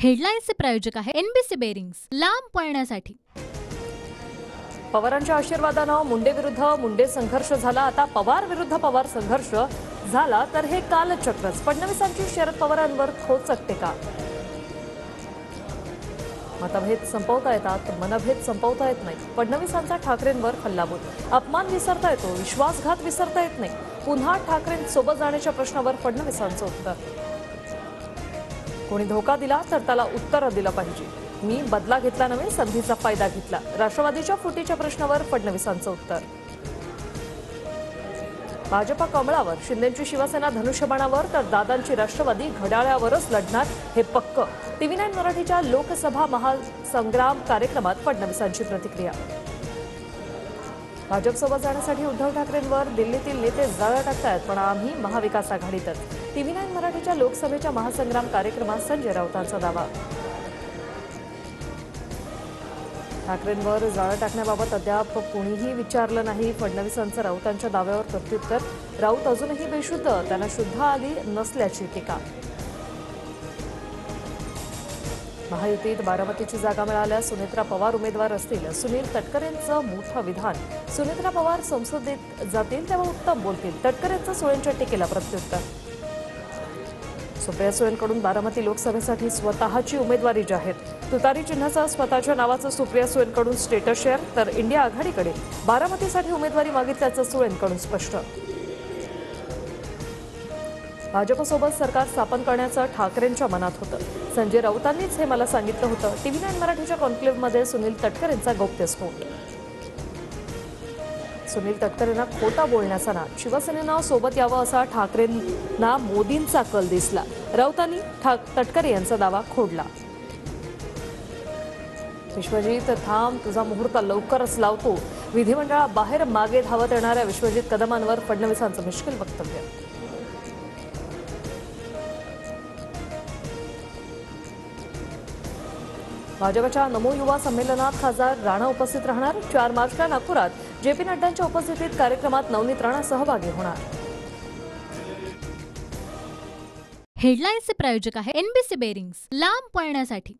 हेडलाईन्सचे प्रायोजक आहे NBC bearings, लांब पळण्यासाठी। पवारांच्या आशीर्वादानं मुंडे विरुद्ध मुंडे संघर्ष झाला। आता पवार विरुद्ध पवार संघर्ष झाला तर हे कालचक्रच फडणवीसांची शरद पवारांवर खोचकते का? मतभेद संपवता येतात, मनभेद संपवता येत नाही। फडणवीसांचा ठाकरेंवर हल्लाबोल, अपमान विसरता येतो, विश्वासघात विसरता येत नाही। पुन्हा ठाकरेंसोबत जाण्याच्या प्रश्नावर फडणवीसांचं उत्तर, कोणी धोका दिला तर त्याला उत्तर दिलं पाहिजे। मी बदला घेतला नव्हे, संधीचा फायदा घेतला। राष्ट्रवादीच्या फुटीच्या प्रश्नावर फडणवीसांचं उत्तर। भाजपा कमळावर, शिंदेची शिवसेना धनुष्यबाणावर तर दादांची राष्ट्रवादी घड्याळावरच लढणार हे पक्क। TV9 मराठीच्या लोकसभा महासंग्राम कार्यक्रमात फडणवीसांची प्रतिक्रिया। भाजपसोबत जाण्यासाठी उद्धव ठाकरेंवर दिल्लीतील नेते जाळं टाकतायत, पण आम्ही महाविकास आघाडीतच। TV9 मराठीच्या लोकसभेच्या महासंग्राम कार्यक्रमात संजय राऊतांचा दावा। ठाकरेंवर जाळं टाकण्याबाबत अद्याप कोणीही विचारलं नाही। फडणवीसांचं राऊतांच्या दाव्यावर प्रत्युत्तर, राऊत अजूनही बेशुद्ध, त्यांना शुद्ध आली नसल्याची टीका। महायुतीत बारामतीची जागा मिळाल्यास सुनेत्रा पवार उमेदवार असतील, सुनील तटकरेंचं मोठं विधान। सुनेत्रा पवार संसदेत जातील तेव्हा उत्तम बोलतील, तटकरेंचं सुळेंच्या टीकेला प्रत्युत्तर। सुप्रिया सुळेंकडून बारामती लोकसभेसाठी स्वतःची उमेदवारी जाहीर, तुतारी चिन्हाचा स्वतःच्या नावाचं सुप्रिया सुळेंकडून स्टेटस शेअर, तर इंडिया आघाडीकडे बारामतीसाठी उमेदवारी मागितल्याचं सुळेंकडून स्पष्ट। भाजपसोबत सरकार स्थापन करण्याचं ठाकरेंच्या मनात होतं, संजय राऊतांनीच हे मला सांगितलं होतं। TV9 मराठीच्या कॉन्क्लेव्हमध्ये सुनील तटकरेंचा गौप्यस्फोट, सुनील तटकरेंना खोटा बोलण्याचा नाद, शिवसेनेनं सोबत यावं असा ठाकरेंना मोदींचा कल दिसला। राऊतांनी तटकरे यांचा दावा खोडला। विश्वजित थांब, तुझा मुहूर्त लवकरच लावतो, विधिमंडळाबाहेर मागे धावत येणाऱ्या विश्वजित कदमांवर फडणवीसांचं मिश्किल वक्तव्य। भाजपच्या नमो युवा संमेलनात खासदार राणा उपस्थित राहणार। 4 मार्चला नागपुरात JP नड्डांच्या उपस्थितीत कार्यक्रमात नवनीत राणा सहभागी होणार। हेडलाईन्सचे प्रायोजक आहे एनबीसी बेरिंग्स, लांब पळण्यासाठी।